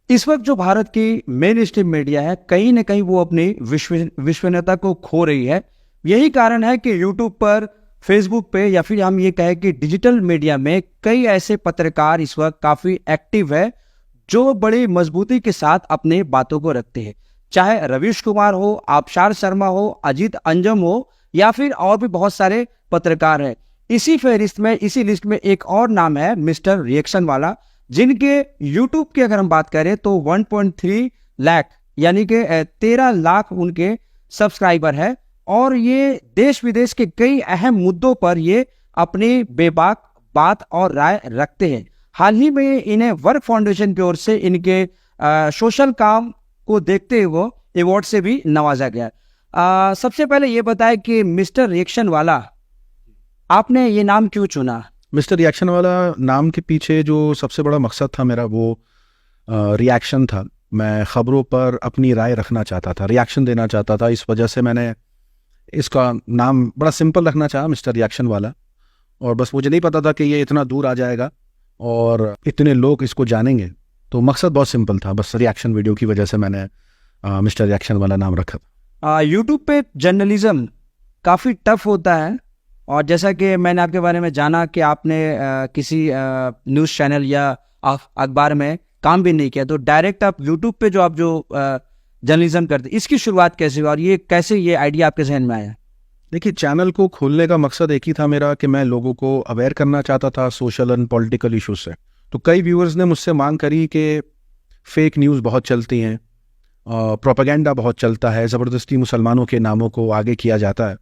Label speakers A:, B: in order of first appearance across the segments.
A: इस वक्त जो भारत की मेन स्ट्रीम मीडिया है कहीं ना कहीं वो अपनी विश्वसनीयता को खो रही है। यही कारण है कि यूट्यूब पर, फेसबुक पे या फिर हम ये कहें कि डिजिटल मीडिया में कई ऐसे पत्रकार इस वक्त काफ़ी एक्टिव है जो बड़ी मजबूती के साथ अपने बातों को रखते हैं। चाहे रवीश कुमार हो, आबशार शर्मा हो, अजीत अंजम हो या फिर और भी बहुत सारे पत्रकार हैं। इसी फहरिस्त में, इसी लिस्ट में एक और नाम है मिस्टर रिएक्शन वाला, जिनके यूट्यूब की अगर हम बात करें तो 1.3 लाख यानी कि 13 लाख उनके सब्सक्राइबर है। और ये देश विदेश के कई अहम मुद्दों पर ये अपनी बेबाक बात और राय रखते हैं। हाल ही में इन्हें वर्क फाउंडेशन की ओर से इनके सोशल काम को देखते हुए अवार्ड से भी नवाजा गया। सबसे पहले ये बताएं कि मिस्टर रिएक्शन वाला, आपने ये नाम क्यों चुना?
B: मिस्टर रिएक्शन वाला नाम के पीछे जो सबसे बड़ा मकसद था मेरा वो रिएक्शन था। मैं ख़बरों पर अपनी राय रखना चाहता था, रिएक्शन देना चाहता था। इस वजह से मैंने इसका नाम बड़ा सिंपल रखना चाहा, मिस्टर रिएक्शन वाला। और बस मुझे नहीं पता था कि ये इतना दूर आ जाएगा और इतने लोग इसको जानेंगे। तो मकसद बहुत सिंपल था, बस रिएक्शन वीडियो की वजह से मैंने मिस्टर रिएक्शन वाला नाम रखा था।
A: यूट्यूब पे जर्नलिज्म काफ़ी टफ होता है और जैसा कि मैंने आपके बारे में जाना कि आपने किसी न्यूज़ चैनल या अखबार में काम भी नहीं किया, तो डायरेक्ट आप यूट्यूब पे जो आप जर्नलिज्म करते, इसकी शुरुआत कैसे हुई और ये कैसे ये आइडिया आपके जहन में आया?
B: देखिए, चैनल को खोलने का मकसद एक ही था मेरा कि मैं लोगों को अवेयर करना चाहता था सोशल एंड पॉलिटिकल इशूज से। तो कई व्यूअर्स ने मुझसे मांग करी कि फेक न्यूज़ बहुत चलती हैं, प्रोपेगेंडा बहुत चलता है, ज़बरदस्ती मुसलमानों के नामों को आगे किया जाता है।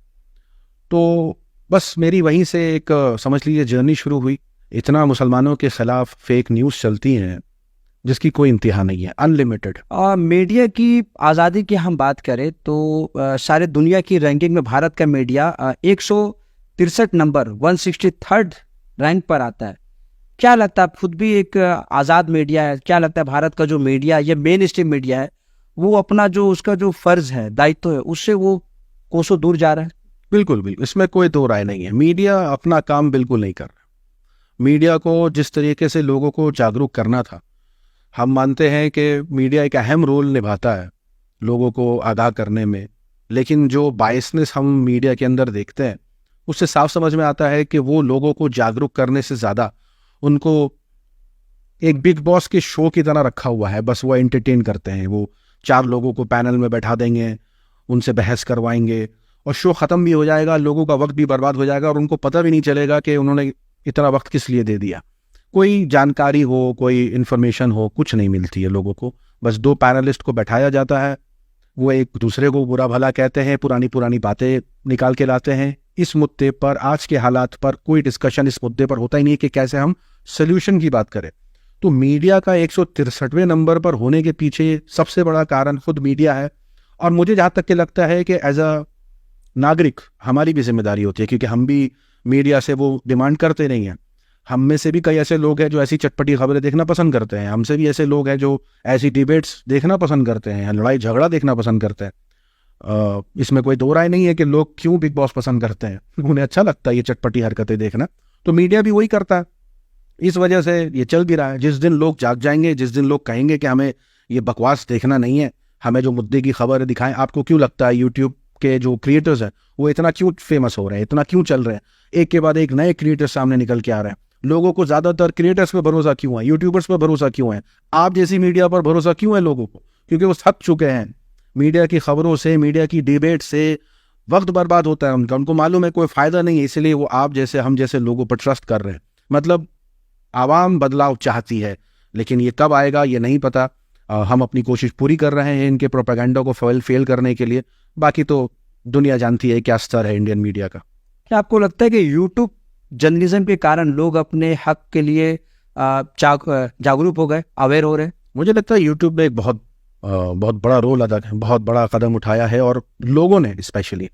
B: तो बस मेरी वहीं से एक समझ लीजिए जर्नी शुरू हुई। इतना मुसलमानों के ख़िलाफ़ फेक न्यूज़ चलती हैं जिसकी कोई इंतहा नहीं है, अनलिमिटेड।
A: मीडिया की आज़ादी की हम बात करें तो सारे दुनिया की रैंकिंग में भारत का मीडिया 163 नंबर 163rd रैंक पर आता है। क्या लगता है, आप खुद भी एक आज़ाद मीडिया है, क्या लगता है भारत का जो मीडिया, ये मेन स्ट्रीम मीडिया है, वो अपना जो उसका जो फ़र्ज़ है, दायित्व है, उससे वो कोसों दूर जा रहा है?
B: बिल्कुल बिल्कुल, इसमें कोई दो राय नहीं है। मीडिया अपना काम बिल्कुल नहीं कर रहा। मीडिया को जिस तरीके से लोगों को जागरूक करना था, हम मानते हैं कि मीडिया एक अहम रोल निभाता है लोगों को आगाह करने में, लेकिन जो बायसनेस हम मीडिया के अंदर देखते हैं उससे साफ समझ में आता है कि वो लोगों को जागरूक करने से ज़्यादा उनको एक बिग बॉस के शो की तरह रखा हुआ है। बस वो एंटरटेन करते हैं। वो 4 लोगों को पैनल में बैठा देंगे, उनसे बहस करवाएंगे और शो ख़त्म भी हो जाएगा, लोगों का वक्त भी बर्बाद हो जाएगा और उनको पता भी नहीं चलेगा कि उन्होंने इतना वक्त किस लिए दे दिया। कोई जानकारी हो, कोई इन्फॉर्मेशन हो, कुछ नहीं मिलती है लोगों को। बस 2 पैनलिस्ट को बैठाया जाता है, वो एक दूसरे को बुरा भला कहते हैं, पुरानी पुरानी बातें निकाल के लाते हैं। इस मुद्दे पर, आज के हालात पर कोई डिस्कशन इस मुद्दे पर होता ही नहीं कि कैसे हम सोल्यूशन की बात करें। तो मीडिया का 163वें नंबर पर होने के पीछे सबसे बड़ा कारण खुद मीडिया है। और मुझे जहाँ तक कि लगता है कि एज अ नागरिक हमारी भी जिम्मेदारी होती है, क्योंकि हम भी मीडिया से वो डिमांड करते नहीं हैं। हम में से भी कई ऐसे लोग हैं जो ऐसी चटपटी खबरें देखना पसंद करते हैं। हमसे भी ऐसे लोग हैं जो ऐसी डिबेट्स देखना पसंद करते हैं, लड़ाई झगड़ा देखना पसंद करते हैं। इसमें कोई दो राय नहीं है कि लोग क्यों बिग बॉस पसंद करते हैं, उन्हें अच्छा लगता है ये चटपटी हरकतें देखना। तो मीडिया भी वही करता है, इस वजह से ये चल भी रहा है। जिस दिन लोग जाग जाएंगे, जिस दिन लोग कहेंगे कि हमें ये बकवास देखना नहीं है, हमें जो मुद्दे की खबर दिखाएं। आपको क्यों लगता है यूट्यूब के जो क्रिएटर्स हैं वो इतना क्यों फेमस हो रहे हैं, इतना क्यों चल रहे हैं? एक के बाद एक नए क्रिएटर्स सामने निकल के आ रहे हैं। लोगों को ज्यादातर क्रिएटर्स पे भरोसा क्यों है, यूट्यूबर्स पे भरोसा क्यों है, आप जैसी मीडिया पर भरोसा क्यों है लोगों को? क्योंकि वो थक चुके हैं मीडिया की खबरों से, मीडिया की डिबेट से। वक्त बर्बाद होता है उनको मालूम है कोई फायदा नहीं है, इसलिए वो आप जैसे, हम जैसे लोगों पर ट्रस्ट कर रहे हैं। मतलब आवाम बदलाव चाहती है, लेकिन ये कब आएगा ये नहीं पता। हम अपनी कोशिश पूरी कर रहे हैं इनके प्रोपेगेंडा को फेल करने के लिए। बाकी तो दुनिया जानती है क्या स्तर है इंडियन मीडिया का।
A: क्या आपको लगता है कि यूट्यूब जर्नलिज्म के कारण लोग अपने हक के लिए जागरूक हो गए, अवेयर हो रहे?
B: मुझे लगता है यूट्यूब ने एक बहुत बड़ा रोल अदा है, बहुत बड़ा कदम उठाया है। और लोगों ने स्पेशली,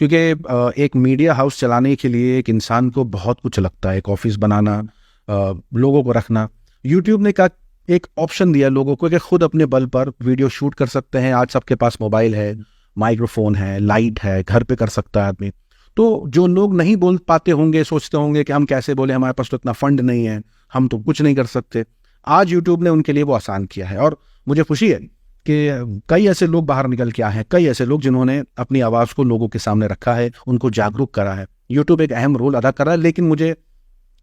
B: क्योंकि एक मीडिया हाउस चलाने के लिए एक इंसान को बहुत कुछ लगता है, एक ऑफिस बनाना, लोगों को रखना। यूट्यूब ने एक ऑप्शन दिया लोगों को कि खुद अपने बल पर वीडियो शूट कर सकते हैं। आज सबके पास मोबाइल है, माइक्रोफोन है, लाइट है, घर पे कर सकता है आदमी। तो जो लोग नहीं बोल पाते होंगे, सोचते होंगे कि हम कैसे बोले, हमारे पास तो इतना फंड नहीं है, हम तो कुछ नहीं कर सकते, आज यूट्यूब ने उनके लिए वो आसान किया है। और मुझे खुशी है कि कई ऐसे लोग बाहर निकल के आए हैं, कई ऐसे लोग जिन्होंने अपनी आवाज़ को लोगों के सामने रखा है, उनको जागरूक करा है। यूट्यूब एक अहम रोल अदा कर रहा है, लेकिन मुझे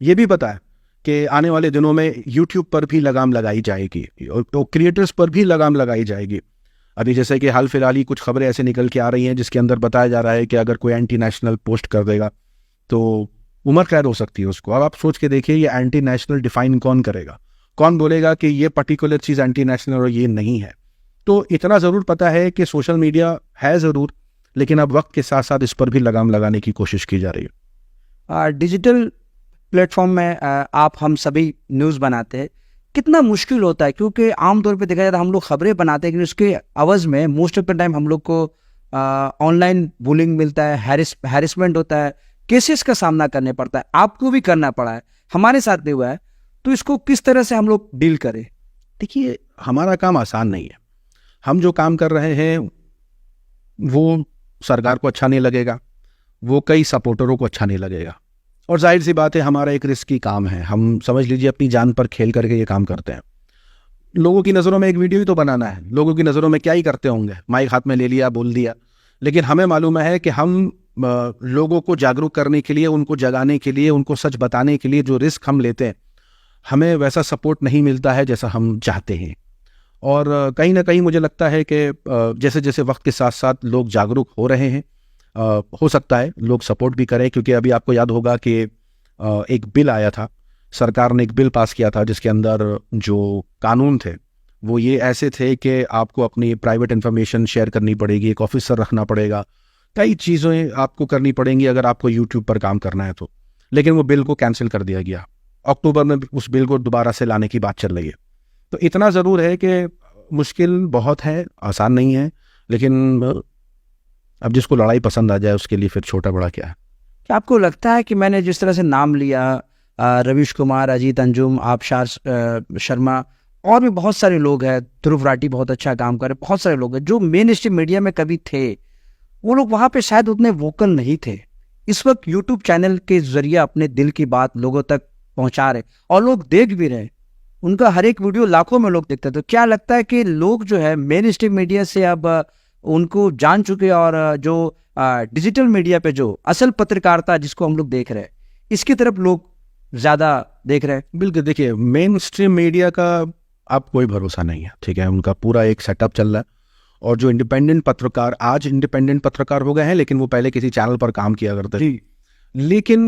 B: ये भी पता है कि आने वाले दिनों में यूट्यूब पर भी लगाम लगाई जाएगी और क्रिएटर्स पर भी लगाम लगाई जाएगी। अभी जैसे कि हाल फिलहाल ही कुछ खबरें ऐसे निकल के आ रही हैं जिसके अंदर बताया जा रहा है कि अगर कोई एंटी नेशनल पोस्ट कर देगा तो उम्र कैद हो सकती है उसको। अब आप सोच के देखिए, ये एंटी नेशनल डिफाइन कौन करेगा? कौन बोलेगा कि ये पर्टिकुलर चीज़ एंटी नेशनल और ये नहीं है? तो इतना ज़रूर पता है कि सोशल मीडिया है ज़रूर, लेकिन अब वक्त के साथ साथ इस पर भी लगाम लगाने की कोशिश की जा रही है।
A: डिजिटल प्लेटफॉर्म में आप हम सभी न्यूज़ बनाते हैं, कितना मुश्किल होता है? क्योंकि आमतौर पे देखा जाए तो हम लोग खबरें बनाते हैं, लेकिन उसके अवज़ में मोस्ट ऑफ द टाइम हम लोग को ऑनलाइन बुलिंग मिलता है, हैरेसमेंट होता है, केसेस का सामना करने पड़ता है। आपको भी करना पड़ा है, हमारे साथ भी हुआ है। तो इसको किस तरह से हम लोग डील करें?
B: देखिए, हमारा काम आसान नहीं है। हम जो काम कर रहे हैं वो सरकार को अच्छा नहीं लगेगा, वो कई सपोर्टरों को अच्छा नहीं लगेगा, और जाहिर सी बात है हमारा एक रिस्की काम है। हम समझ लीजिए अपनी जान पर खेल करके ये काम करते हैं। लोगों की नज़रों में एक वीडियो ही तो बनाना है, लोगों की नज़रों में क्या ही करते होंगे, माइक हाथ में ले लिया, बोल दिया। लेकिन हमें मालूम है कि हम लोगों को जागरूक करने के लिए, उनको जगाने के लिए, उनको सच बताने के लिए जो रिस्क हम लेते हैं, हमें वैसा सपोर्ट नहीं मिलता है जैसा हम चाहते हैं। और कहीं ना कहीं मुझे लगता है कि जैसे जैसे वक्त के साथ साथ लोग जागरूक हो रहे हैं, हो सकता है लोग सपोर्ट भी करें। क्योंकि अभी आपको याद होगा कि एक बिल आया था, सरकार ने एक बिल पास किया था जिसके अंदर जो कानून थे वो ये ऐसे थे कि आपको अपनी प्राइवेट इन्फॉर्मेशन शेयर करनी पड़ेगी, एक ऑफिसर रखना पड़ेगा, कई चीज़ें आपको करनी पड़ेंगी अगर आपको यूट्यूब पर काम करना है तो। लेकिन वो बिल को कैंसिल कर दिया गया। अक्टूबर में उस बिल को दोबारा से लाने की बात चल रही है। तो इतना ज़रूर है कि मुश्किल बहुत है, आसान नहीं है। लेकिन अब जिसको लड़ाई पसंद आ जाए उसके लिए फिर छोटा बड़ा क्या है।
A: क्या आपको लगता है कि मैंने जिस तरह से नाम लिया, रवीश कुमार, अजीत अंजुम, आबशार शर्मा, और भी बहुत सारे लोग हैं, ध्रुव राठी बहुत अच्छा काम कर रहे, बहुत सारे लोग हैं जो मेन स्ट्रीम मीडिया में कभी थे, वो लोग वहाँ पे शायद उतने वोकल नहीं थे। इस वक्त यूट्यूब चैनल के जरिए अपने दिल की बात लोगों तक पहुँचा रहे और लोग देख भी रहे। उनका हर एक वीडियो लाखों में लोग देखते हैं। तो क्या लगता है कि लोग जो है मेन स्ट्रीम मीडिया से अब उनको जान चुके, और जो डिजिटल मीडिया पे जो असल पत्रकारिता जिसको हम लोग देख रहे हैं, इसकी तरफ लोग ज़्यादा देख रहे हैं?
B: बिल्कुल, देखिए मेन स्ट्रीम मीडिया का अब कोई भरोसा नहीं है, ठीक है। उनका पूरा एक सेटअप चल रहा है, और जो इंडिपेंडेंट पत्रकार आज इंडिपेंडेंट पत्रकार हो गए हैं, लेकिन वो पहले किसी चैनल पर काम किया करते थे। लेकिन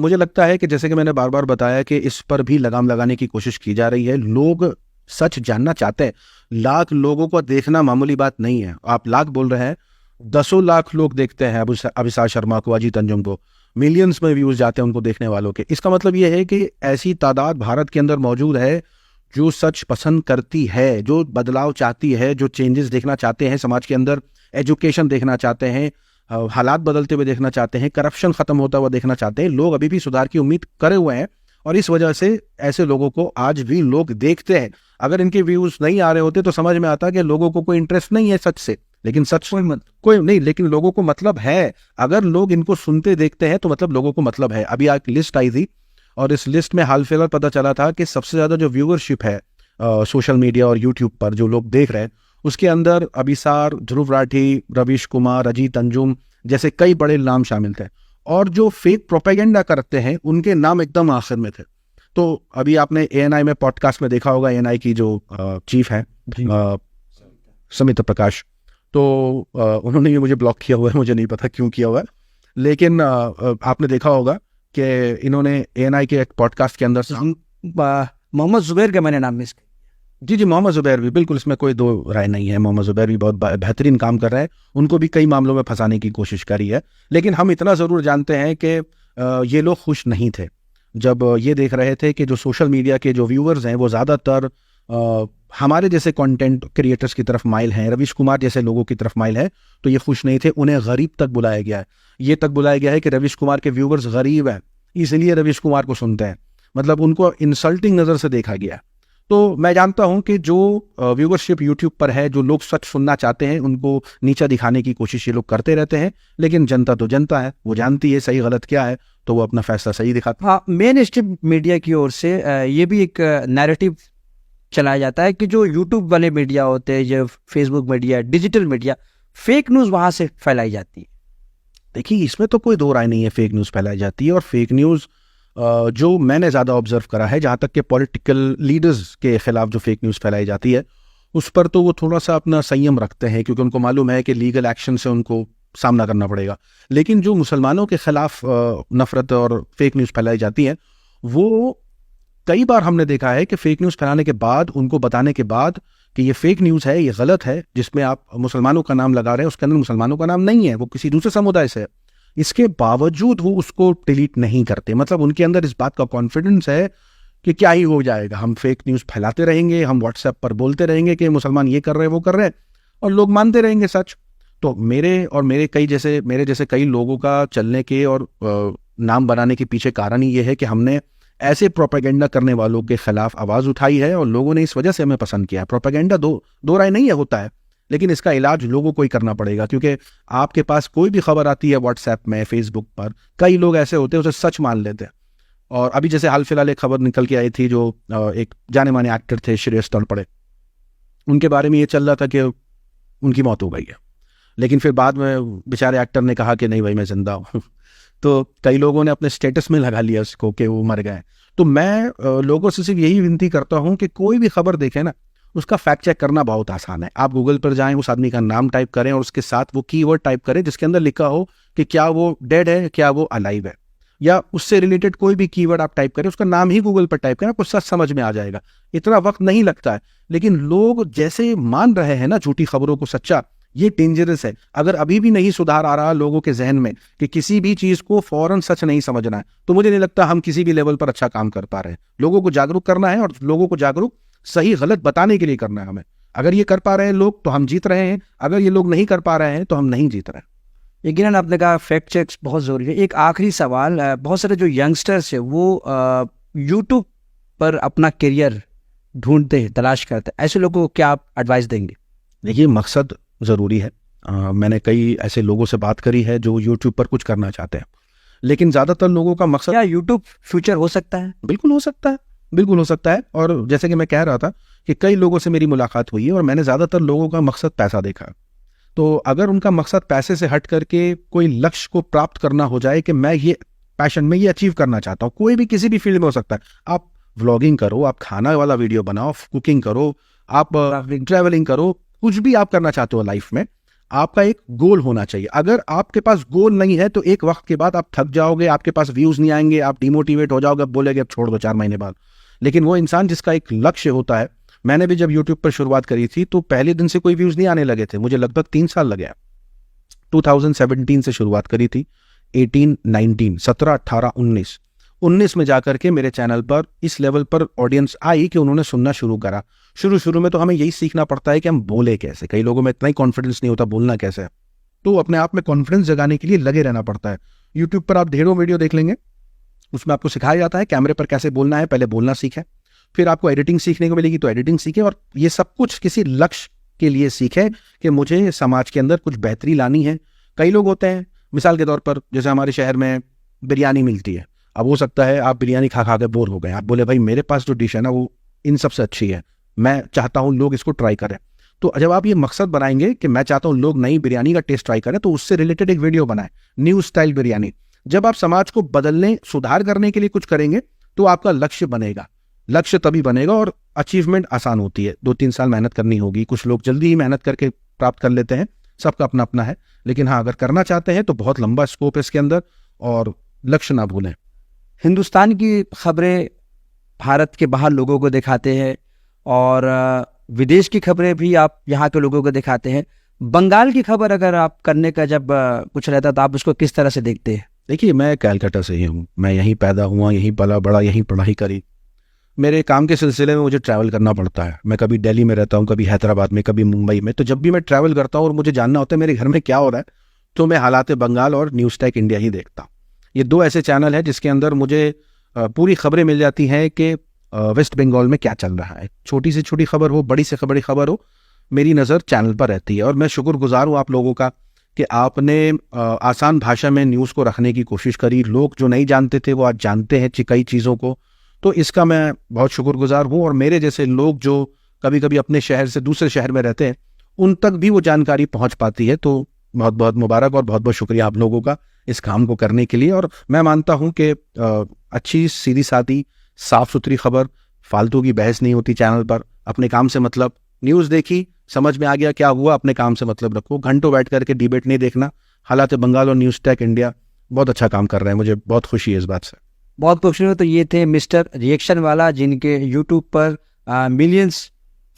B: मुझे लगता है कि जैसे कि मैंने बार बार बताया कि इस पर भी लगाम लगाने की कोशिश की जा रही है। लोग सच जानना चाहते हैं। लाख लोगों को देखना मामूली बात नहीं है। आप लाख बोल रहे हैं, 10 लाख लोग देखते हैं अभिषेक शर्मा को, अजीत अंजुम को, मिलियंस में व्यूज जाते हैं उनको देखने वालों के। इसका मतलब ये है कि ऐसी तादाद भारत के अंदर मौजूद है जो सच पसंद करती है, जो बदलाव चाहती है, जो चेंजेस देखना चाहते हैं समाज के अंदर, एजुकेशन देखना चाहते हैं, हालात बदलते हुए देखना चाहते हैं, करप्शन खत्म होता हुआ देखना चाहते हैं। लोग अभी भी सुधार की उम्मीद करे हुए हैं, और इस वजह से ऐसे लोगों को आज भी लोग देखते हैं। अगर इनके व्यूज नहीं आ रहे होते तो समझ में आता कि लोगों को कोई इंटरेस्ट नहीं है सच से, लेकिन सच कोई नहीं, लेकिन लोगों को मतलब है। अगर लोग इनको सुनते देखते हैं तो मतलब लोगों को मतलब है। अभी एक लिस्ट आई थी, और इस लिस्ट में हाल फिलहाल पता चला था कि सबसे ज्यादा जो व्यूअरशिप है सोशल मीडिया और यूट्यूब पर जो लोग देख रहे हैं, उसके अंदर अभिसार, ध्रुव राठी, रवीश कुमार, अजीत अंजुम जैसे कई बड़े नाम शामिल थे। और जो फेक प्रोपेगेंडा करते हैं उनके नाम एकदम आखिर में थे। तो अभी आपने ANI में पॉडकास्ट में देखा होगा, ANI की जो चीफ है समिता प्रकाश, तो उन्होंने भी मुझे ब्लॉक किया हुआ है, मुझे नहीं पता क्यों किया हुआ है। लेकिन आपने देखा होगा कि इन्होंने ANI के एक पॉडकास्ट के अंदर
A: मोहम्मद जुबैर का मैंने नाम मिस किया।
B: जी, मोहम्मद जुबैर भी, बिल्कुल इसमें कोई दो राय नहीं है। मोहम्मद जुबैर भी बहुत बेहतरीन काम कर रहा है, उनको भी कई मामलों में फंसाने की कोशिश करी है। लेकिन हम इतना ज़रूर जानते हैं कि ये लोग खुश नहीं थे जब ये देख रहे थे कि जो सोशल मीडिया के जो व्यूअर्स हैं वो ज़्यादातर हमारे जैसे कंटेंट क्रिएटर्स की तरफ माइल हैं, रवीश कुमार जैसे लोगों की तरफ माइल है। तो ये खुश नहीं थे। उन्हें गरीब तक बुलाया गया है। ये तक बुलाया गया है कि रवीश कुमार के व्यूअर्स गरीब हैं, इसलिए रवीश कुमार को सुनते हैं। मतलब उनको इंसल्टिंग नज़र से देखा गया। तो मैं जानता हूं कि जो व्यूअरशिप यूट्यूब पर है, जो लोग सच सुनना चाहते हैं, उनको नीचा दिखाने की कोशिश ये लोग करते रहते हैं। लेकिन जनता तो जनता है, वो जानती है सही गलत क्या है, तो वो अपना फैसला सही दिखाता है।
A: हाँ, मेन स्ट्रीम मीडिया की ओर से ये भी एक नैरेटिव चलाया जाता है कि जो यूट्यूब वाले मीडिया होते हैं, जो Facebook media, digital media, fake news वहाँ से फैलाई जाती है।
B: देखिए, इसमें तो कोई दो राय नहीं है, फेक न्यूज़ फैलाई जाती है। और फेक न्यूज़ जो मैंने ज़्यादा ऑब्जर्व करा है, जहाँ तक कि पॉलिटिकल लीडर्स के खिलाफ जो फेक न्यूज़ फैलाई जाती है, उस पर तो वो थोड़ा सा अपना संयम रखते हैं, क्योंकि उनको मालूम है कि लीगल एक्शन से उनको सामना करना पड़ेगा। लेकिन जो मुसलमानों के खिलाफ नफरत और फेक न्यूज़ फैलाई जाती है, वो कई बार हमने देखा है कि फेक न्यूज़ फैलाने के बाद, उनको बताने के बाद कि ये फेक न्यूज़ है, ये गलत है, जिसमें आप मुसलमानों का नाम लगा रहे हैं, उसके अंदर मुसलमानों का नाम नहीं है, वो किसी दूसरे समुदाय से है, इसके बावजूद वो उसको डिलीट नहीं करते। मतलब उनके अंदर इस बात का कॉन्फिडेंस है कि क्या ही हो जाएगा, हम फेक न्यूज़ फैलाते रहेंगे, हम व्हाट्सएप पर बोलते रहेंगे कि मुसलमान ये कर रहे हैं, वो कर रहे हैं, और लोग मानते रहेंगे सच। तो मेरे जैसे कई लोगों का चलने के और नाम बनाने के पीछे कारण ही ये है कि हमने ऐसे प्रोपेगेंडा करने वालों के खिलाफ आवाज़ उठाई है, और लोगों ने इस वजह से हमें पसंद किया है। प्रोपेगेंडा दो राय नहीं है, होता है, लेकिन इसका इलाज लोगों को ही करना पड़ेगा, क्योंकि आपके पास कोई भी खबर आती है व्हाट्सएप में, फेसबुक पर, कई लोग ऐसे होते हैं उसे सच मान लेते हैं। और अभी जैसे हाल फिलहाल एक खबर निकल के आई थी, जो एक जाने माने एक्टर थे, श्रेयस तलपड़े, उनके बारे में ये चल रहा था कि उनकी मौत हो गई है, लेकिन फिर बाद में बेचारे एक्टर ने कहा कि नहीं भाई, मैं जिंदा हूँ। तो कई लोगों ने अपने स्टेटस में लगा लिया उसको कि वो मर गए। तो मैं लोगों से सिर्फ यही विनती करता हूँ कि कोई भी खबर देखें ना, उसका फैक्ट चेक करना बहुत आसान है। आप गूगल पर जाएं, उस आदमी का नाम टाइप करें, और उसके साथ वो कीवर्ड टाइप करें जिसके अंदर लिखा हो कि क्या वो डेड है, क्या वो अलाइव है, या उससे रिलेटेड कोई भी कीवर्ड आप टाइप करें, उसका नाम ही गूगल पर टाइप करें, आपको सच समझ में आ जाएगा। इतना वक्त नहीं लगता है। लेकिन लोग जैसे मान रहे हैं ना झूठी खबरों को सच्चा, ये डेंजरस है। अगर अभी भी नहीं सुधार आ रहा लोगों के जहन में कि किसी भी चीज को फौरन सच नहीं समझना है, तो मुझे नहीं लगता हम किसी भी लेवल पर अच्छा काम कर पा रहे हैं। लोगों को जागरूक करना है, और लोगों को जागरूक सही गलत बताने के लिए करना है हमें। अगर ये कर पा रहे हैं लोग तो हम जीत रहे हैं, अगर ये लोग नहीं कर पा रहे हैं तो हम नहीं जीत रहे हैं।
A: यकीनन आपने कहा फैक्ट चेक्स बहुत ज़रूरी है। एक आखिरी सवाल, बहुत सारे जो यंगस्टर्स है वो यूट्यूब पर अपना करियर ढूंढते हैं, तलाश करते हैं, ऐसे लोगों को क्या आप एडवाइस देंगे?
B: देखिए, मकसद ज़रूरी है। मैंने कई ऐसे लोगों से बात करी है जो यूट्यूब पर कुछ करना चाहते हैं, लेकिन ज़्यादातर लोगों का मकसद,
A: क्या यूट्यूब फ्यूचर हो सकता है?
B: बिल्कुल हो सकता है, बिल्कुल हो सकता है। और जैसे कि मैं कह रहा था कि कई लोगों से मेरी मुलाकात हुई है, और मैंने ज़्यादातर लोगों का मकसद पैसा देखा। तो अगर उनका मकसद पैसे से हट करके कोई लक्ष्य को प्राप्त करना हो जाए कि मैं ये पैशन में ये अचीव करना चाहता हूँ, कोई भी किसी भी फील्ड में हो सकता है। आप व्लॉगिंग करो, आप खाना वाला वीडियो बनाओ, कुकिंग करो, आप ट्रैवलिंग करो, कुछ भी आप करना चाहते हो लाइफ में, आपका एक गोल होना चाहिए। अगर आपके पास गोल नहीं है तो एक वक्त के बाद आप थक जाओगे, आपके पास व्यूज नहीं आएंगे, आप डिमोटिवेट हो जाओगे, बोलेगे अब छोड़ दो 4 महीने बाद। लेकिन वो इंसान जिसका एक लक्ष्य होता है, मैंने भी जब यूट्यूब पर शुरुआत करी थी तो पहले दिन से कोई व्यूज नहीं आने लगे थे, मुझे लगभग 3 साल लगे। 2017 से शुरुआत करी थी, 18, 19, 17, 18, 19 में जाकर के मेरे चैनल पर इस लेवल पर ऑडियंस आई कि उन्होंने सुनना शुरू करा। शुरू में तो हमें यही सीखना पड़ता है कि हम बोले कैसे। कई लोगों में इतना ही कॉन्फिडेंस नहीं होता बोलना कैसे है, तो अपने आप में कॉन्फिडेंस जगाने के लिए लगे रहना पड़ता है। यूट्यूब पर आप ढेरों वीडियो देख लेंगे, उसमें आपको सिखाया जाता है कैमरे पर कैसे बोलना है। पहले बोलना सीखें, फिर आपको एडिटिंग सीखने को मिलेगी तो एडिटिंग सीखें, और ये सब कुछ किसी लक्ष्य के लिए सीखें कि मुझे समाज के अंदर कुछ बेहतरी लानी है। कई लोग होते हैं, मिसाल के तौर पर जैसे हमारे शहर में बिरयानी मिलती है, अब हो सकता है आप बिरयानी खा खा के बोर हो गए, आप बोले भाई मेरे पास जो डिश है ना वो इन सबसे अच्छी है, मैं चाहता हूँ लोग इसको ट्राई करें। तो जब आप ये मकसद बनाएंगे कि मैं चाहता हूँ लोग नई बिरयानी का टेस्ट ट्राई करें, तो उससे रिलेटेड एक वीडियो बनाएं, न्यू स्टाइल बिरयानी। जब आप समाज को बदलने, सुधार करने के लिए कुछ करेंगे तो आपका लक्ष्य बनेगा। लक्ष्य तभी बनेगा और अचीवमेंट आसान होती है। 2-3 साल मेहनत करनी होगी, कुछ लोग जल्दी ही मेहनत करके प्राप्त कर लेते हैं, सबका अपना अपना है। लेकिन हाँ, अगर करना चाहते हैं तो बहुत लंबा स्कोप है इसके अंदर, और लक्ष्य ना भूलें।
A: हिंदुस्तान की खबरें भारत के बाहर लोगों को दिखाते हैं, और विदेश की खबरें भी आप यहाँ के लोगों को दिखाते हैं। बंगाल की खबर अगर आप करने का जब कुछ रहता तो आप उसको किस तरह से देखते हैं?
B: देखिए, मैं कैलकाटा से ही हूँ, मैं यहीं पैदा हुआ, यहीं पला बड़ा, यहीं पढ़ाई करी। मेरे काम के सिलसिले में मुझे ट्रैवल करना पड़ता है। मैं कभी दिल्ली में रहता हूँ, कभी हैदराबाद में, कभी मुंबई में। तो जब भी मैं ट्रैवल करता हूँ और मुझे जानना होता है मेरे घर में क्या हो रहा है, तो मैं हालात बंगाल और न्यूज़ टेक इंडिया ही देखता हूँ। ये 2 ऐसे चैनल हैं जिसके अंदर मुझे पूरी खबरें मिल जाती हैं कि वेस्ट बंगाल में क्या चल रहा है। छोटी से छोटी खबर हो, बड़ी से बड़ी खबर हो, मेरी नज़र चैनल पर रहती है। और मैं शुक्रगुजार हूँ आप लोगों का कि आपने आसान भाषा में न्यूज़ को रखने की कोशिश करी। लोग जो नहीं जानते थे वो आज जानते हैं कई चीज़ों को। तो इसका मैं बहुत शुक्रगुजार हूँ। और मेरे जैसे लोग जो कभी कभी अपने शहर से दूसरे शहर में रहते हैं, उन तक भी वो जानकारी पहुँच पाती है। तो बहुत बहुत मुबारक और बहुत बहुत शुक्रिया आप लोगों का इस काम को करने के लिए। और मैं मानता हूँ कि अच्छी सीधी सादी साफ सुथरी खबर, फालतू की बहस नहीं होती चैनल पर। अपने काम से मतलब, न्यूज़ देखी, समझ में आ गया क्या हुआ, अपने काम से मतलब रखो। घंटों बैठ करके डिबेट नहीं देखना। हालांकि बंगाल और न्यूज़ टेक इंडिया बहुत अच्छा काम कर रहे हैं, मुझे बहुत खुशी है इस बात से।
A: बहुत खूबसूरत। तो ये थे मिस्टर रिएक्शन वाला, जिनके यूट्यूब पर मिलियंस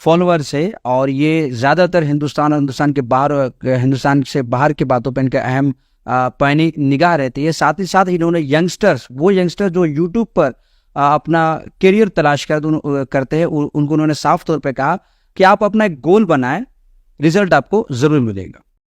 A: फॉलोअर्स है, और ये ज़्यादातर हिंदुस्तान और हिंदुस्तान के बाहर, हिंदुस्तान से बाहर की बातों पर इनका अहम पैनी निगाह रहती है। साथ ही साथ इन्होंने यंगस्टर्स, वो यंगस्टर जो यूट्यूब पर अपना करियर तलाश करते हैं, उनको उन्होंने साफ तौर पे कहा कि आप अपना एक गोल बनाएं, रिजल्ट आपको ज़रूर मिलेगा।